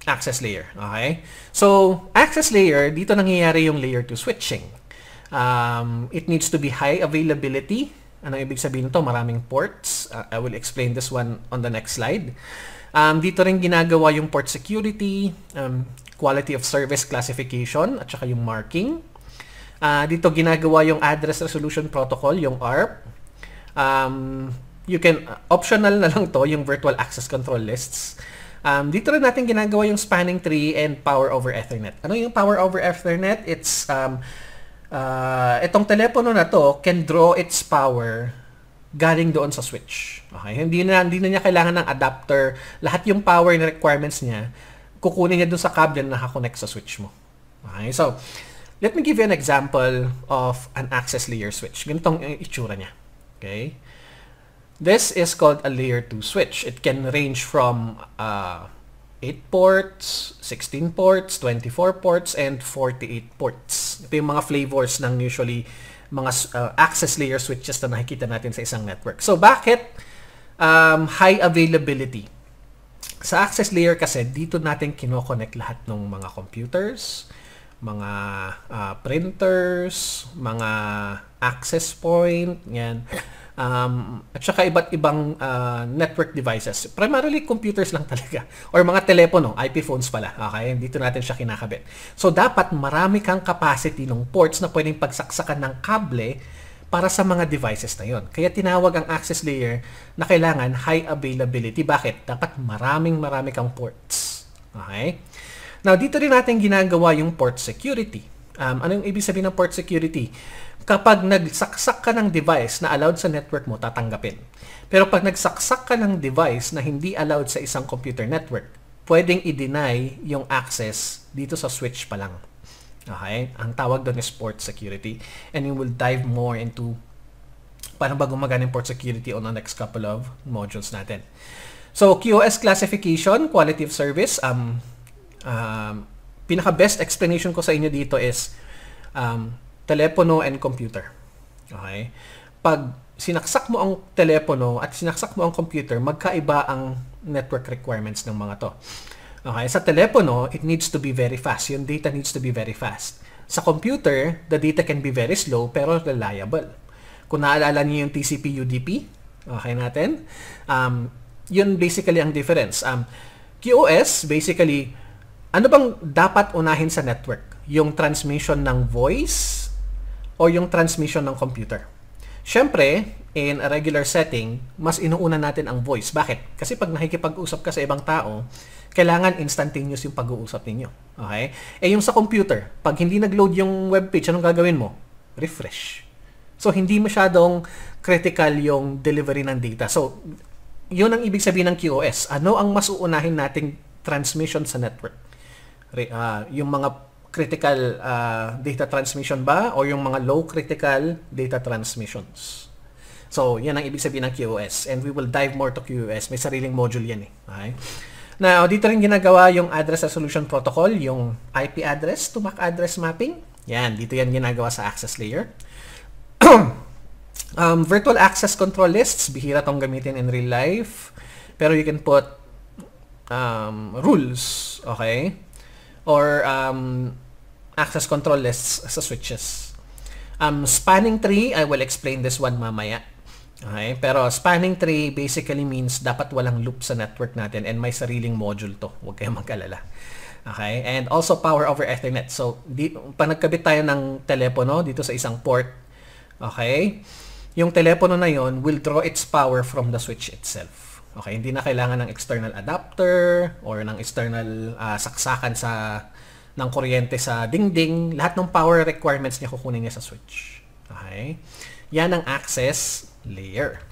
access layer. Okay? So, access layer, dito nangyayari yung layer 2 switching. It needs to be high availability. Ano ibig sabihin nito? Maraming ports. I will explain this one on the next slide. Dito rin ginagawa yung port security, quality of service classification, at saka yung marking. Dito ginagawa yung address resolution protocol, yung ARP. You can, optional na lang to, yung virtual access control lists. Dito rin natin ginagawa yung spanning tree and power over Ethernet. Ano yung power over Ethernet? It's, itong telepono na to can draw its power galing doon sa switch. Okay? Hindi na niya kailangan ng adapter. Lahat yung power na requirements niya, kukunin niya doon sa cable na nakakonect sa switch mo. Okay? So, let me give you an example of an access layer switch. Ganitong itsura niya. Okay? This is called a layer 2 switch. It can range from 8 ports, 16 ports, 24 ports, and 48 ports. Ito yung mga flavors ng usually mga access layer switches na nakikita natin sa isang network. So, bakit high availability? Sa access layer kasi, dito natin kinoconnect lahat ng mga computers, mga printers, mga access point, yan. At saka iba't ibang network devices. Primarily computers lang talaga. Or mga telepono, IP phones pala. Okay? Dito natin siya kinakabit. So, dapat marami kang capacity ng ports na pwedeng pagsaksakan ng kable para sa mga devices na yon. Kaya tinawag ang access layer na kailangan high availability. Bakit? Dapat marami kang ports. Okay? Now, dito rin natin ginagawa yung port security. Ano yung ibig sabihin ng port security? Kapag nagsaksak ka ng device na allowed sa network mo, tatanggapin. Pero pag nagsaksak ka ng device na hindi allowed sa isang computer network, pwedeng i-deny yung access dito sa switch pa lang. Okay? Ang tawag doon is port security. And we will dive more into paano ba gumagana yung port security on the next couple of modules natin. So, QoS classification, quality of service. Pinaka-best explanation ko sa inyo dito is telepono and computer. Okay? Pag sinaksak mo ang telepono at sinaksak mo ang computer, magkaiba ang network requirements ng mga to. Okay? Sa telepono, it needs to be very fast. Yung data needs to be very fast. Sa computer, the data can be very slow pero reliable. Kung naalala niyo yung TCP/UDP, okay natin, yun basically ang difference. QoS, basically, ano bang dapat unahin sa network? Yung transmission ng voice o yung transmission ng computer? Siyempre, in a regular setting, mas inuuna natin ang voice. Bakit? Kasi pag nakikipag-usap ka sa ibang tao, kailangan instantaneous yung pag-uusap ninyo. Okay? Yung sa computer, pag hindi nag-load yung webpage, anong gagawin mo? Refresh. So, hindi masyadong critical yung delivery ng data. So, yun ang ibig sabihin ng QoS. Ano ang mas uunahin nating transmission sa network? Yung mga critical data transmission ba o yung mga low critical data transmissions. So, yan ang ibig sabihin ng QoS. And we will dive more to QoS. May sariling module yan eh. Okay? Now, dito rin ginagawa yung address resolution protocol, yung IP address to MAC address mapping. Yan, dito yan ginagawa sa access layer. Virtual access control lists, bihira tong gamitin in real life. Pero you can put rules, okay? Or access control lists sa switches. Spanning tree, I will explain this one mamaya. Okay? Pero spanning tree basically means dapat walang loop sa network natin and may sariling module to. Huwag kayong mag-alala. Okay? And also power over Ethernet. So, pag nagkabit tayo ng telepono dito sa isang port, okay? Yung telepono na yon will draw its power from the switch itself. Okay, hindi na kailangan ng external adapter or ng external saksakan ng kuryente sa dingding. Lahat ng power requirements niya kukunin niya sa switch. Okay? Yan ang access layer.